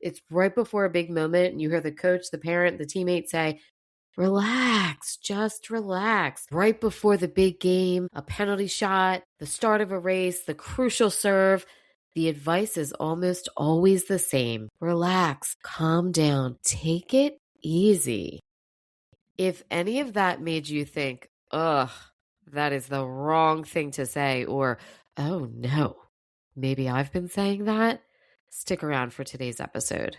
It's right before a big moment and you hear the coach, the parent, the teammate say, relax, just relax. Right before the big game, a penalty shot, the start of a race, the crucial serve, the advice is almost always the same. Relax, calm down, take it easy. If any of that made you think, ugh, that is the wrong thing to say, or, oh no, maybe I've been saying that, stick around for today's episode.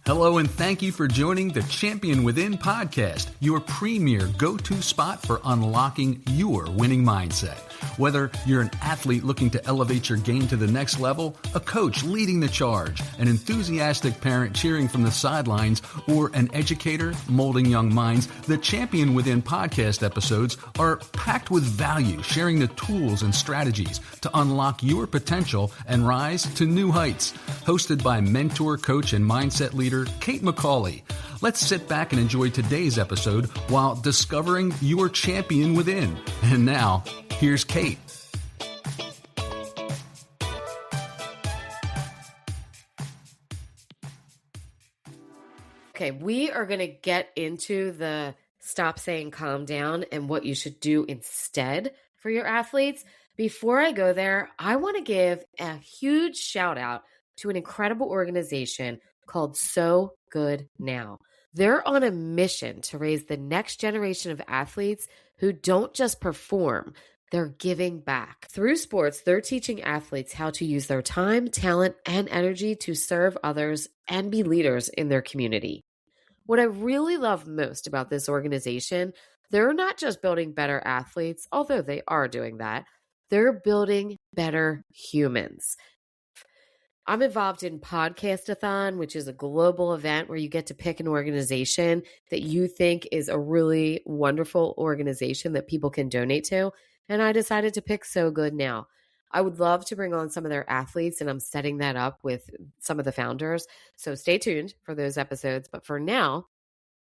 Hello, and thank you for joining the Champion Within podcast, your premier go-to spot for unlocking your winning mindset. Whether you're an athlete looking to elevate your game to the next level, a coach leading the charge, an enthusiastic parent cheering from the sidelines, or an educator molding young minds, the Champion Within podcast episodes are packed with value, sharing the tools and strategies to unlock your potential and rise to new heights. Hosted by mentor, coach, and mindset leader Kate McCauley. Let's sit back and enjoy today's episode while discovering your champion within. And now, here's Kate. Okay, we are going to get into the stop saying calm down and what you should do instead for your athletes. Before I go there, I want to give a huge shout out to an incredible organization called So Good Now. They're on a mission to raise the next generation of athletes who don't just perform, they're giving back. Through sports, they're teaching athletes how to use their time, talent, and energy to serve others and be leaders in their community. What I really love most about this organization, they're not just building better athletes, although they are doing that, they're building better humans. I'm involved in Podcastathon, which is a global event where you get to pick an organization that you think is a really wonderful organization that people can donate to. And I decided to pick So Good Now. I would love to bring on some of their athletes, and I'm setting that up with some of the founders. So stay tuned for those episodes. But for now,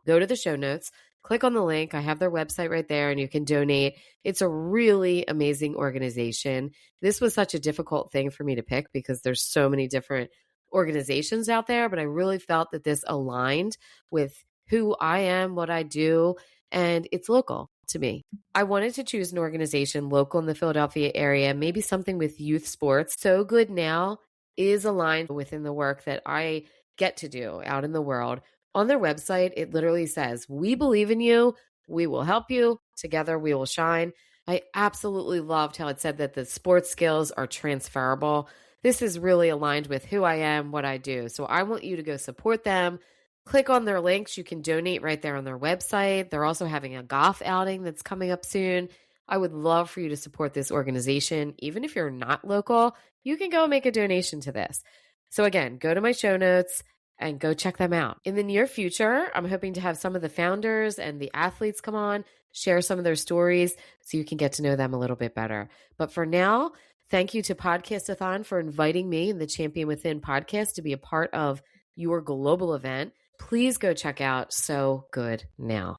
go to the show notes, click on the link. I have their website right there and you can donate. It's a really amazing organization. This was such a difficult thing for me to pick because there's so many different organizations out there, but I really felt that this aligned with who I am, what I do, and it's local to me. I wanted to choose an organization local in the Philadelphia area, maybe something with youth sports. So Good Now is aligned within the work that I get to do out in the world. On their website, it literally says, we believe in you, we will help you, together we will shine. I absolutely loved how it said that the sports skills are transferable. This is really aligned with who I am, what I do. So I want you to go support them. Click on their links. You can donate right there on their website. They're also having a golf outing that's coming up soon. I would love for you to support this organization. Even if you're not local, you can go make a donation to this. So again, go to my show notes and go check them out. In the near future, I'm hoping to have some of the founders and the athletes come on, share some of their stories so you can get to know them a little bit better. But for now, thank you to Podcastathon for inviting me and the Champion Within podcast to be a part of your global event. Please go check out So Good Now.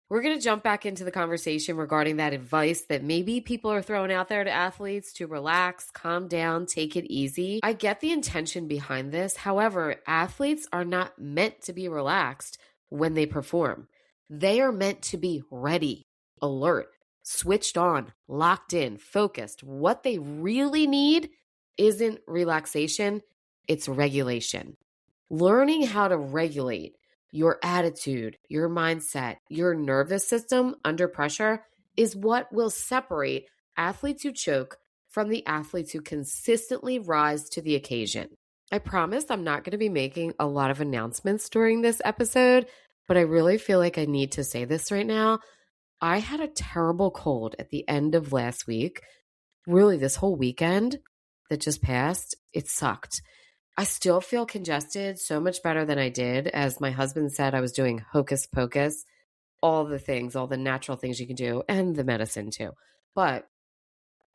We're going to jump back into the conversation regarding that advice that maybe people are throwing out there to athletes to relax, calm down, take it easy. I get the intention behind this. However, athletes are not meant to be relaxed when they perform. They are meant to be ready, alert, switched on, locked in, focused. What they really need isn't relaxation, it's regulation. Learning how to regulate your attitude, your mindset, your nervous system under pressure is what will separate athletes who choke from the athletes who consistently rise to the occasion. I promise I'm not going to be making a lot of announcements during this episode, but I really feel like I need to say this right now. I had a terrible cold at the end of last week. Really, this whole weekend that just passed, it sucked. I still feel congested, so much better than I did. As my husband said, I was doing hocus pocus, all the things, all the natural things you can do, and the medicine too. But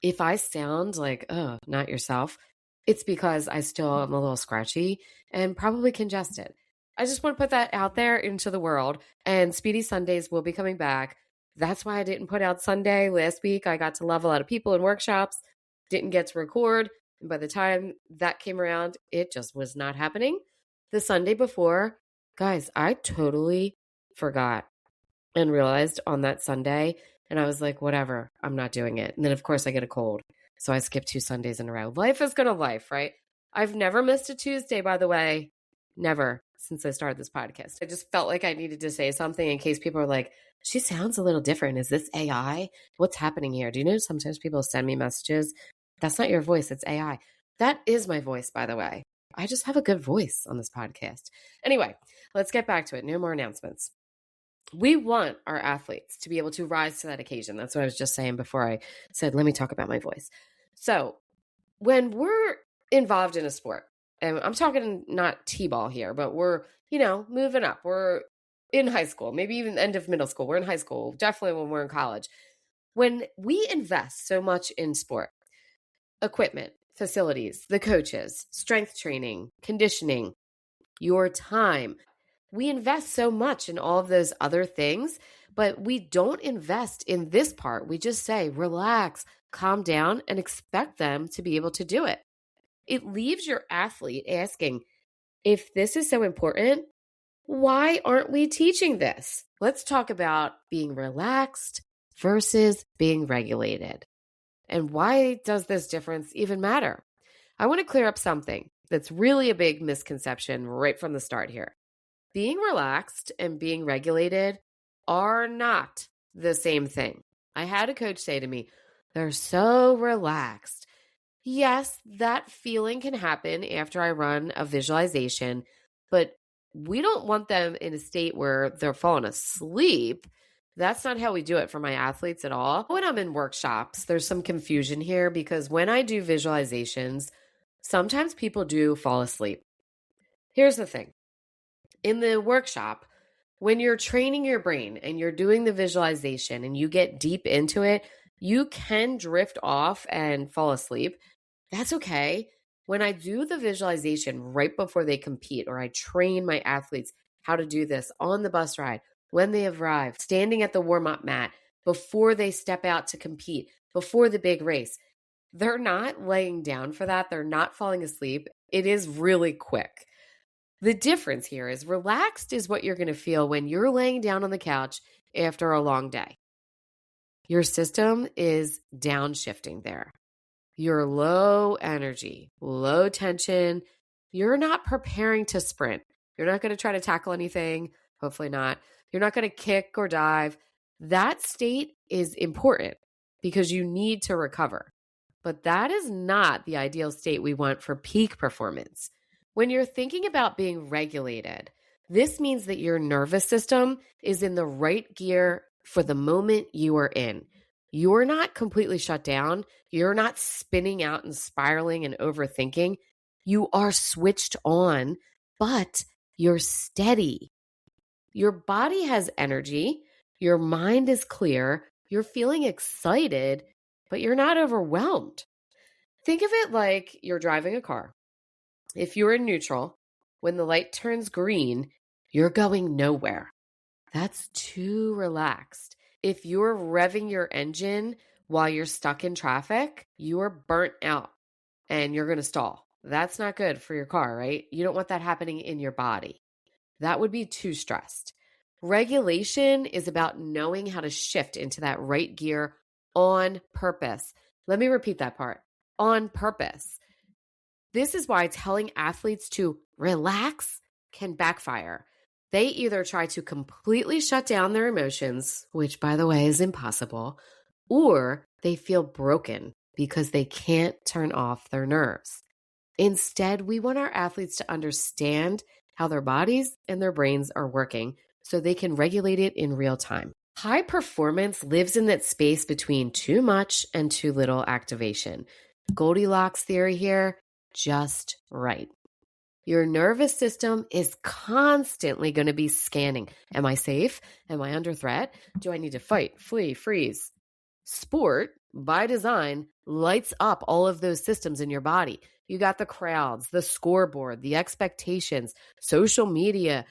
if I sound like, oh, not yourself, it's because I still am a little scratchy and probably congested. I just want to put that out there into the world. And Speedy Sundays will be coming back. That's why I didn't put out Sunday last week. I got to love a lot of people in workshops, didn't get to record. And by the time that came around, it just was not happening. The Sunday before, guys, I totally forgot and realized on that Sunday. And I was like, whatever, I'm not doing it. And then, of course, I get a cold. So I skipped 2 Sundays in a row. Life is going to life, right? I've never missed a Tuesday, by the way. Never since I started this podcast. I just felt like I needed to say something in case people are like, she sounds a little different. Is this AI? What's happening here? Do you know sometimes people send me messages? That's not your voice. It's AI. That is my voice, by the way. I just have a good voice on this podcast. Anyway, let's get back to it. No more announcements. We want our athletes to be able to rise to that occasion. That's what I was just saying before I said, let me talk about my voice. So when we're involved in a sport, and I'm talking not T-ball here, but we're, moving up. We're in high school, maybe even end of middle school. We're in high school, definitely when we're in college. When we invest so much in sport, equipment, facilities, the coaches, strength training, conditioning, your time, we invest so much in all of those other things, but we don't invest in this part. We just say, relax, calm down, and expect them to be able to do it. It leaves your athlete asking, if this is so important, why aren't we teaching this? Let's talk about being relaxed versus being regulated. And why does this difference even matter? I want to clear up something that's really a big misconception right from the start here. Being relaxed and being regulated are not the same thing. I had a coach say to me, they're so relaxed. Yes, that feeling can happen after I run a visualization, but we don't want them in a state where they're falling asleep. That's not how we do it for my athletes at all. When I'm in workshops, there's some confusion here because when I do visualizations, sometimes people do fall asleep. Here's the thing. In the workshop, when you're training your brain and you're doing the visualization and you get deep into it, you can drift off and fall asleep. That's okay. When I do the visualization right before they compete, or I train my athletes how to do this on the bus ride, when they arrive, standing at the warm-up mat, before they step out to compete, before the big race, they're not laying down for that. They're not falling asleep. It is really quick. The difference here is relaxed is what you're going to feel when you're laying down on the couch after a long day. Your system is downshifting there. You're low energy, low tension. You're not preparing to sprint. You're not going to try to tackle anything. Hopefully not. You're not going to kick or dive. That state is important because you need to recover. But that is not the ideal state we want for peak performance. When you're thinking about being regulated, this means that your nervous system is in the right gear for the moment you are in. You're not completely shut down. You're not spinning out and spiraling and overthinking. You are switched on, but you're steady. Your body has energy. Your mind is clear. You're feeling excited, but you're not overwhelmed. Think of it like you're driving a car. If you're in neutral, when the light turns green, you're going nowhere. That's too relaxed. If you're revving your engine while you're stuck in traffic, you are burnt out and you're going to stall. That's not good for your car, right? You don't want that happening in your body. That would be too stressed. Regulation is about knowing how to shift into that right gear on purpose. Let me repeat that part. On purpose. This is why telling athletes to relax can backfire. They either try to completely shut down their emotions, which by the way is impossible, or they feel broken because they can't turn off their nerves. Instead, we want our athletes to understand how their bodies and their brains are working so they can regulate it in real time. High performance lives in that space between too much and too little activation. Goldilocks theory here, just right. Your nervous system is constantly going to be scanning. Am I safe? Am I under threat? Do I need to fight, flee, freeze? Sport, by design, lights up all of those systems in your body. You got the crowds, the scoreboard, the expectations, social media.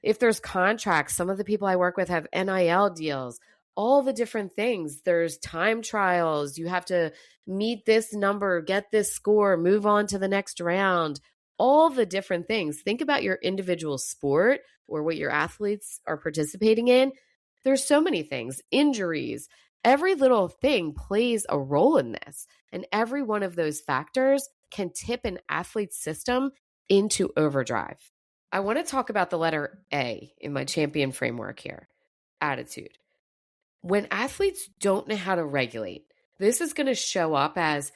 If there's contracts, some of the people I work with have NIL deals. all the different things. There's time trials. You have to meet this number, get this score, move on to the next round, all the different things. Think about your individual sport or what your athletes are participating in. There's so many things, injuries, every little thing plays a role in this. And every one of those factors can tip an athlete's system into overdrive. I want to talk about the letter A in my champion framework here, attitude. When athletes don't know how to regulate, this is going to show up as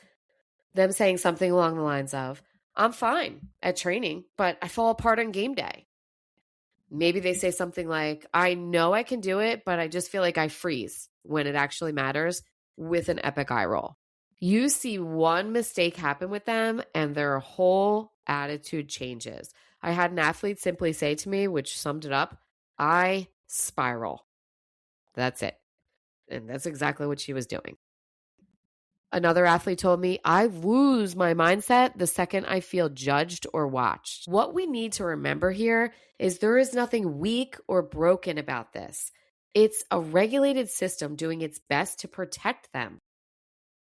them saying something along the lines of, I'm fine at training, but I fall apart on game day. Maybe they say something like, I know I can do it, but I just feel like I freeze when it actually matters, with an epic eye roll. You see one mistake happen with them and their whole attitude changes. I had an athlete simply say to me, which summed it up, I spiral. That's it. And that's exactly what she was doing. Another athlete told me, I lose my mindset the second I feel judged or watched. What we need to remember here is there is nothing weak or broken about this. It's a regulated system doing its best to protect them.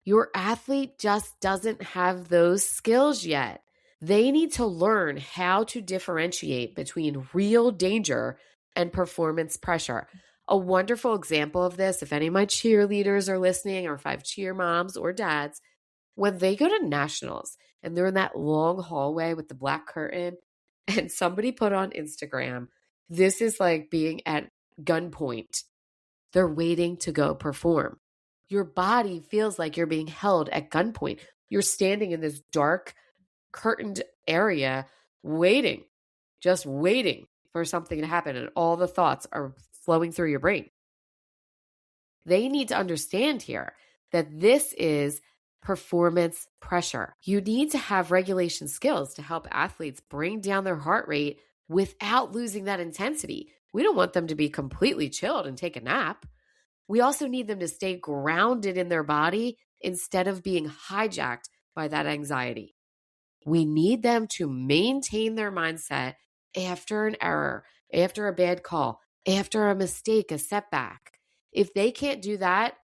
Your athlete just doesn't have those skills yet. They need to learn how to differentiate between real danger and performance pressure. A wonderful example of this, if any of my cheerleaders are listening, or if I have cheer moms or dads, when they go to nationals and they're in that long hallway with the black curtain and somebody put on Instagram, this is like being at gunpoint. They're waiting to go perform. Your body feels like you're being held at gunpoint. You're standing in this dark, curtained area waiting, just waiting for something to happen, and all the thoughts are flowing through your brain. They need to understand here that this is performance pressure. You need to have regulation skills to help athletes bring down their heart rate without losing that intensity. We don't want them to be completely chilled and take a nap. We also need them to stay grounded in their body instead of being hijacked by that anxiety. We need them to maintain their mindset after an error, after a bad call, after a mistake, a setback. If they can't do that,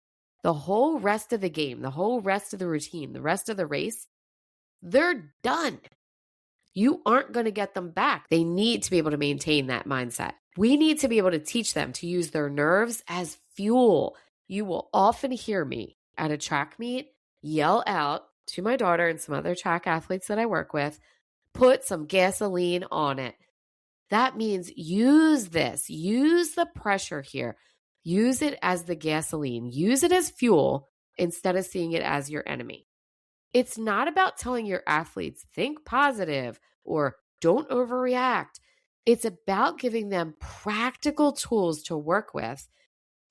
the whole rest of the game, the whole rest of the routine, the rest of the race, they're done. You aren't going to get them back. They need to be able to maintain that mindset. We need to be able to teach them to use their nerves as fuel. You will often hear me at a track meet yell out to my daughter and some other track athletes that I work with, put some gasoline on it. That means use this, use the pressure here, use it as the gasoline, use it as fuel instead of seeing it as your enemy. It's not about telling your athletes, think positive or don't overreact. It's about giving them practical tools to work with.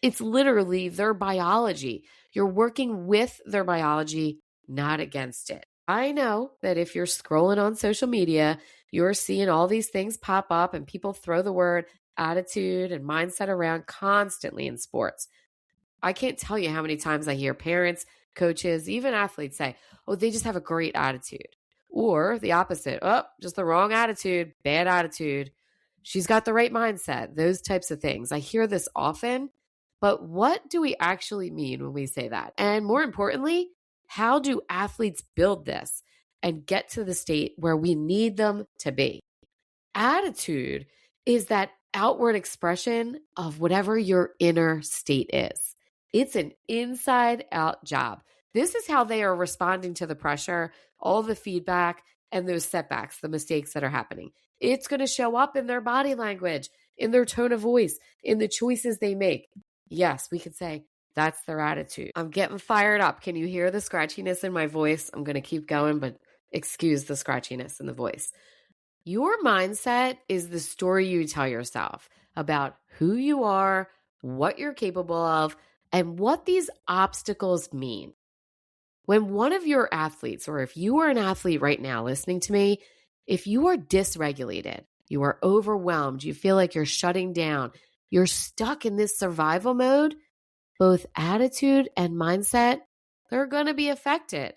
It's literally their biology. You're working with their biology, not against it. I know that if you're scrolling on social media, you're seeing all these things pop up and people throw the word attitude and mindset around constantly in sports. I can't tell you how many times I hear parents, coaches, even athletes say, oh, they just have a great attitude. Or the opposite, oh, just the wrong attitude, bad attitude. She's got the right mindset, those types of things. I hear this often, but what do we actually mean when we say that? And more importantly, how do athletes build this and get to the state where we need them to be? Attitude is that outward expression of whatever your inner state is. It's an inside out job. This is how they are responding to the pressure, all the feedback, and those setbacks, the mistakes that are happening. It's going to show up in their body language, in their tone of voice, in the choices they make. Yes, we could say that's their attitude. I'm getting fired up. Can you hear the scratchiness in my voice? I'm going to keep going, but excuse the scratchiness in the voice. Your mindset is the story you tell yourself about who you are, what you're capable of, and what these obstacles mean. When one of your athletes, or if you are an athlete right now listening to me, if you are dysregulated, you are overwhelmed, you feel like you're shutting down, you're stuck in this survival mode, both attitude and mindset, they're going to be affected.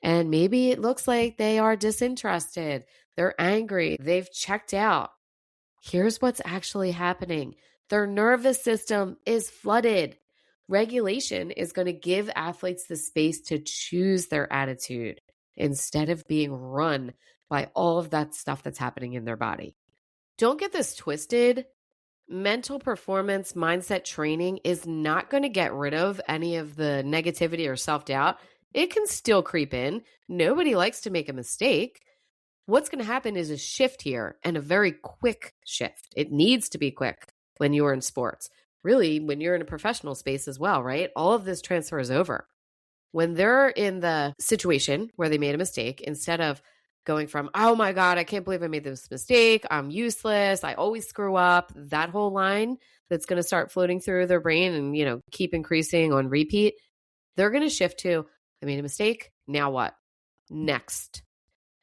And maybe it looks like they are disinterested, they're angry, they've checked out. Here's what's actually happening. Their nervous system is flooded. Regulation is going to give athletes the space to choose their attitude instead of being run by all of that stuff that's happening in their body. Don't get this twisted. Mental performance mindset training is not going to get rid of any of the negativity or self-doubt. It can still creep in. Nobody likes to make a mistake. What's going to happen is a shift here, and a very quick shift. It needs to be quick when you're in sports. Really, when you're in a professional space as well, right? All of this transfers over. When they're in the situation where they made a mistake, instead of going from, oh my God, I can't believe I made this mistake, I'm useless, I always screw up, that whole line that's going to start floating through their brain and, keep increasing on repeat, they're going to shift to, I made a mistake, now what? Next.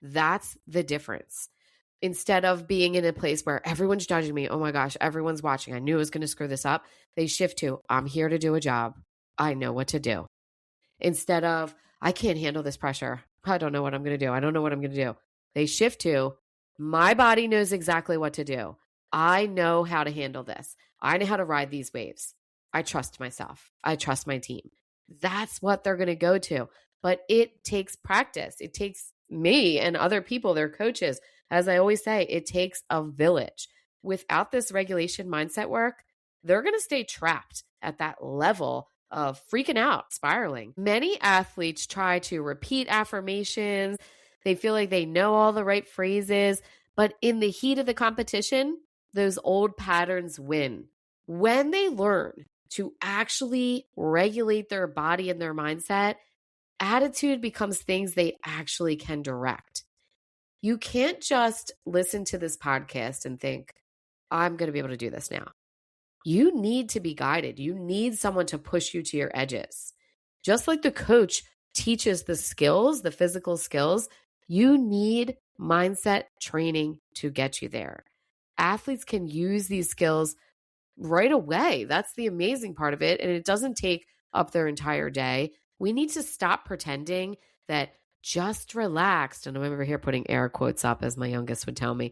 That's the difference. Instead of being in a place where everyone's judging me, oh my gosh, everyone's watching, I knew I was going to screw this up, they shift to, I'm here to do a job. I know what to do. Instead of, I can't handle this pressure. I don't know what I'm going to do. I don't know what I'm going to do. They shift to, my body knows exactly what to do. I know how to handle this. I know how to ride these waves. I trust myself. I trust my team. That's what they're going to go to. But it takes practice. It takes me and other people, their coaches. As I always say, it takes a village. Without this regulation mindset work, they're going to stay trapped at that level of freaking out, spiraling. Many athletes try to repeat affirmations. They feel like they know all the right phrases, but in the heat of the competition, those old patterns win. When they learn to actually regulate their body and their mindset, attitude becomes things they actually can direct. You can't just listen to this podcast and think, I'm going to be able to do this now. You need to be guided. You need someone to push you to your edges. Just like the coach teaches the skills, the physical skills, you need mindset training to get you there. Athletes can use these skills right away. That's the amazing part of it. And it doesn't take up their entire day. We need to stop pretending that just relaxed, and I'm over here putting air quotes up as my youngest would tell me,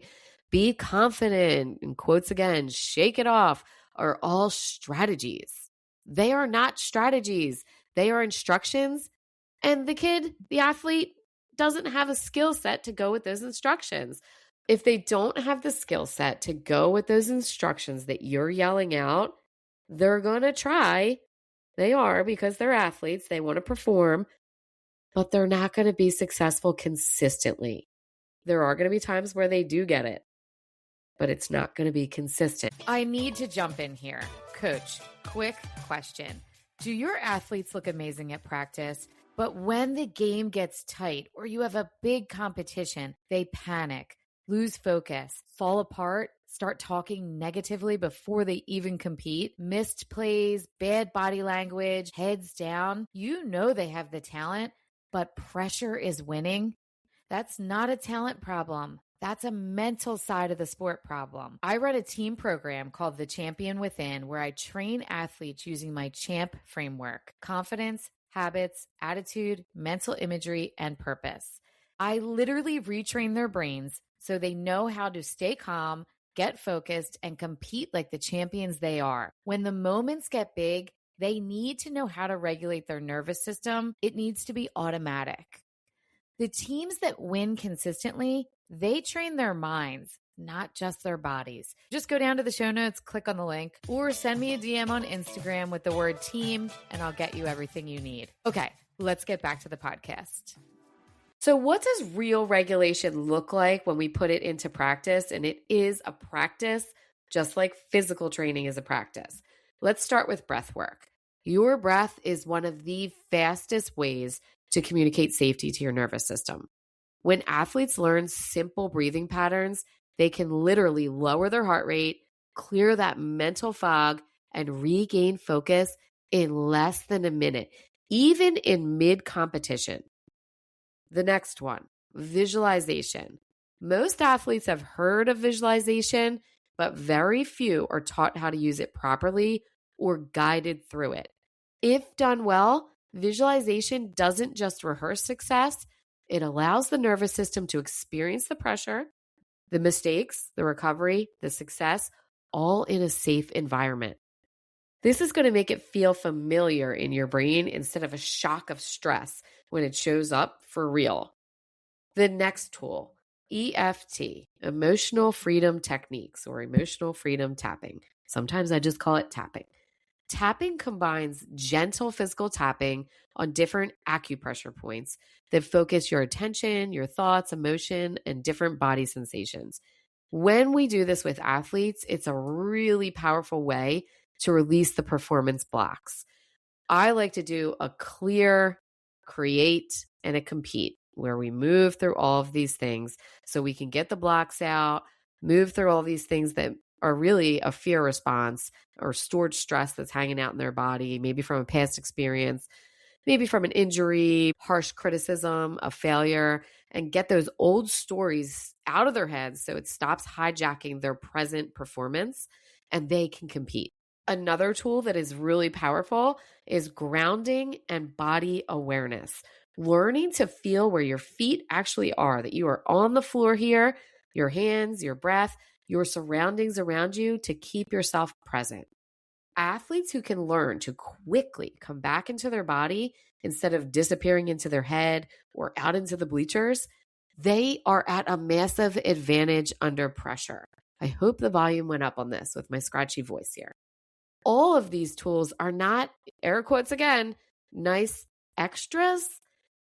be confident, and quotes again, shake it off, are all strategies. They are not strategies. They are instructions. And the athlete, doesn't have a skill set to go with those instructions. If they don't have the skill set to go with those instructions that you're yelling out, they're going to try. They are, because they're athletes. They want to perform, but they're not going to be successful consistently. There are going to be times where they do get it, but it's not going to be consistent. I need to jump in here. Coach, quick question. Do your athletes look amazing at practice, but when the game gets tight or you have a big competition, they panic, lose focus, fall apart, start talking negatively before they even compete, missed plays, bad body language, heads down? You know they have the talent, but pressure is winning. That's not a talent problem. That's a mental side of the sport problem. I run a team program called The Champion Within, where I train athletes using my CHAMP framework: confidence, habits, attitude, mental imagery, and purpose. I literally retrain their brains so they know how to stay calm, get focused, and compete like the champions they are. When the moments get big, they need to know how to regulate their nervous system. It needs to be automatic. The teams that win consistently, they train their minds, not just their bodies. Just go down to the show notes, click on the link, or send me a DM on Instagram with the word team, and I'll get you everything you need. Okay, let's get back to the podcast. So what does real regulation look like when we put it into practice? And it is a practice, just like physical training is a practice. Let's start with breath work. Your breath is one of the fastest ways to communicate safety to your nervous system. When athletes learn simple breathing patterns, they can literally lower their heart rate, clear that mental fog, and regain focus in less than a minute, even in mid-competition. The next one, visualization. Most athletes have heard of visualization, but very few are taught how to use it properly or guided through it. If done well, visualization doesn't just rehearse success, it allows the nervous system to experience the pressure, the mistakes, the recovery, the success, all in a safe environment. This is going to make it feel familiar in your brain instead of a shock of stress when it shows up for real. The next tool, EFT, Emotional Freedom Techniques, or Emotional Freedom Tapping. Sometimes I just call it tapping. Tapping combines gentle physical tapping on different acupressure points that focus your attention, your thoughts, emotion, and different body sensations. When we do this with athletes, it's a really powerful way to release the performance blocks. I like to do a clear, create, and a compete, where we move through all of these things so we can get the blocks out, move through all these things that are really a fear response or stored stress that's hanging out in their body, maybe from a past experience, maybe from an injury, harsh criticism, a failure, and get those old stories out of their heads so it stops hijacking their present performance and they can compete. Another tool that is really powerful is grounding and body awareness. Learning to feel where your feet actually are, that you are on the floor here, your hands, your breath, your surroundings around you, to keep yourself present. Athletes who can learn to quickly come back into their body instead of disappearing into their head or out into the bleachers, they are at a massive advantage under pressure. I hope the volume went up on this with my scratchy voice here. All of these tools are not, air quotes again, nice extras.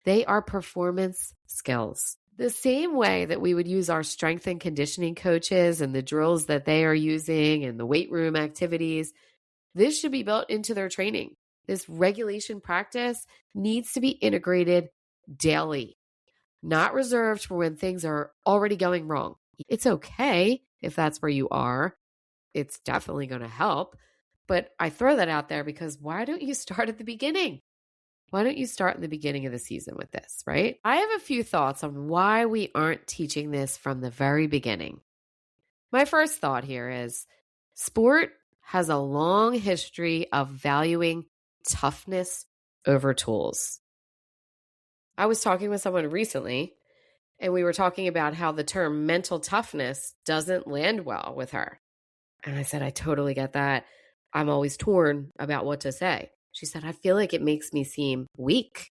They are performance skills. The same way that we would use our strength and conditioning coaches and the drills that they are using and the weight room activities, this should be built into their training. This regulation practice needs to be integrated daily, not reserved for when things are already going wrong. It's okay if that's where you are. It's definitely going to help. But I throw that out there because why don't you start at the beginning? Why don't you start in the beginning of the season with this, right? I have a few thoughts on why we aren't teaching this from the very beginning. My first thought here is sport has a long history of valuing toughness over tools. I was talking with someone recently, and we were talking about how the term mental toughness doesn't land well with her. And I said, I totally get that. I'm always torn about what to say. She said, I feel like it makes me seem weak.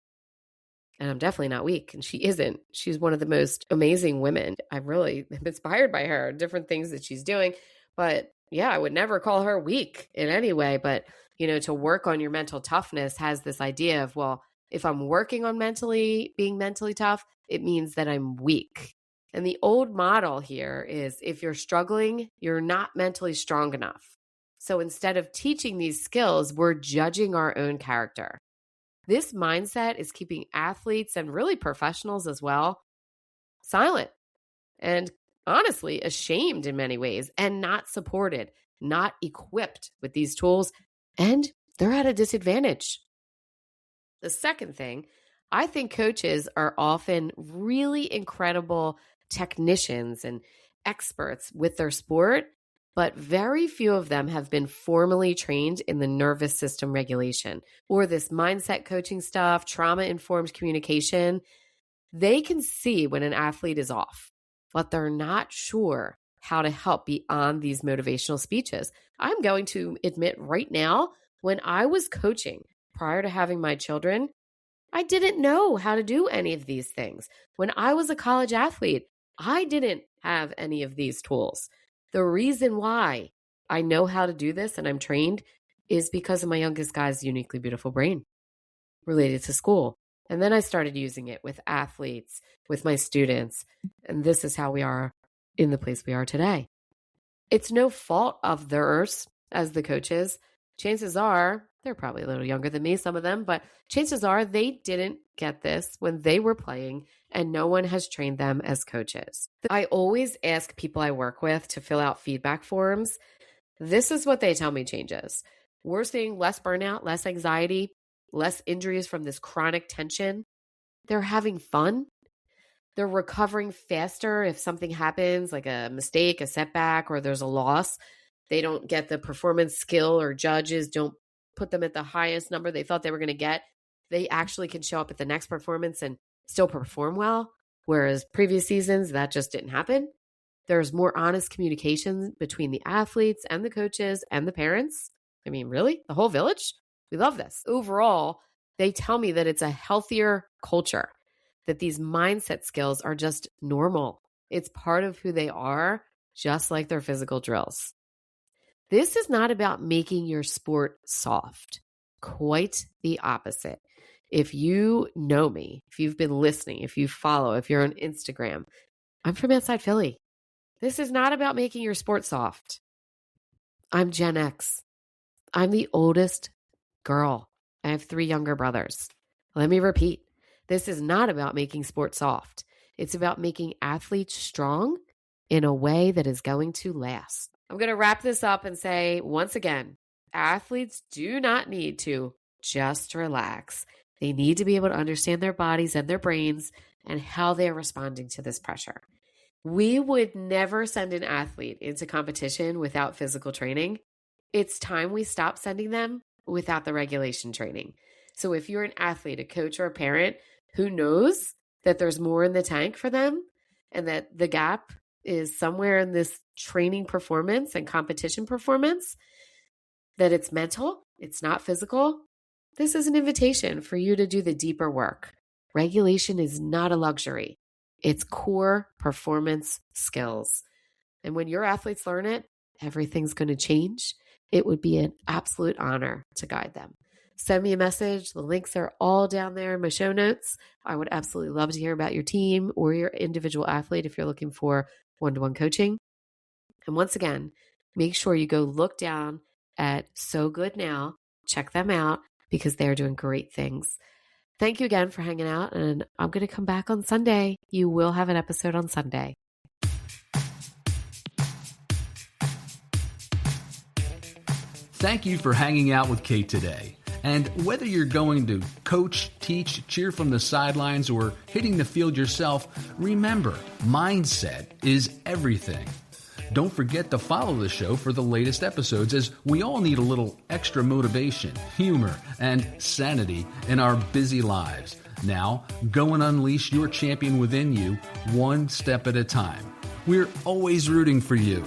And I'm definitely not weak. And she isn't. She's one of the most amazing women. I really am inspired by her, different things that she's doing. But yeah, I would never call her weak in any way. But, to work on your mental toughness has this idea of, well, if I'm working on being mentally tough, it means that I'm weak. And the old model here is if you're struggling, you're not mentally strong enough. So instead of teaching these skills, we're judging our own character. This mindset is keeping athletes and really professionals as well silent and honestly ashamed in many ways and not supported, not equipped with these tools, and they're at a disadvantage. The second thing, I think coaches are often really incredible technicians and experts with their sport, but very few of them have been formally trained in the nervous system regulation or this mindset coaching stuff, trauma-informed communication. They can see when an athlete is off, but they're not sure how to help beyond these motivational speeches. I'm going to admit right now, when I was coaching prior to having my children, I didn't know how to do any of these things. When I was a college athlete, I didn't have any of these tools. The reason why I know how to do this and I'm trained is because of my youngest guy's uniquely beautiful brain related to school. And then I started using it with athletes, with my students. And this is how we are in the place we are today. It's no fault of theirs as the coaches. Chances are, they're probably a little younger than me, some of them, but chances are they didn't get this when they were playing and no one has trained them as coaches. I always ask people I work with to fill out feedback forms. This is what they tell me changes. We're seeing less burnout, less anxiety, less injuries from this chronic tension. They're having fun. They're recovering faster if something happens, like a mistake, a setback, or there's a loss. They don't get the performance skill or judges don't put them at the highest number they thought they were going to get. They actually can show up at the next performance and still perform well, whereas previous seasons, that just didn't happen. There's more honest communication between the athletes and the coaches and the parents. I mean, really? The whole village? We love this. Overall, they tell me that it's a healthier culture, that these mindset skills are just normal. It's part of who they are, just like their physical drills. This is not about making your sport soft. Quite the opposite. If you know me, if you've been listening, if you follow, if you're on Instagram, I'm from outside Philly. This is not about making your sport soft. I'm Gen X. I'm the oldest girl. I have 3 younger brothers. Let me repeat. This is not about making sports soft. It's about making athletes strong in a way that is going to last. I'm going to wrap this up and say, once again, athletes do not need to just relax. They need to be able to understand their bodies and their brains and how they're responding to this pressure. We would never send an athlete into competition without physical training. It's time we stop sending them without the regulation training. So if you're an athlete, a coach, or a parent who knows that there's more in the tank for them and that the gap is somewhere in this training performance and competition performance, that it's mental, it's not physical, this is an invitation for you to do the deeper work. Regulation is not a luxury. It's core performance skills. And when your athletes learn it, everything's going to change. It would be an absolute honor to guide them. Send me a message. The links are all down there in my show notes. I would absolutely love to hear about your team or your individual athlete if you're looking for one-to-one coaching. And once again, make sure you go look down at So Good Now. Check them out because they're doing great things. Thank you again for hanging out, and I'm going to come back on Sunday. You will have an episode on Sunday. Thank you for hanging out with Kate today. And whether you're going to coach, teach, cheer from the sidelines, or hitting the field yourself, remember, mindset is everything. Don't forget to follow the show for the latest episodes, as we all need a little extra motivation, humor, and sanity in our busy lives. Now, go and unleash your champion within you, one step at a time. We're always rooting for you.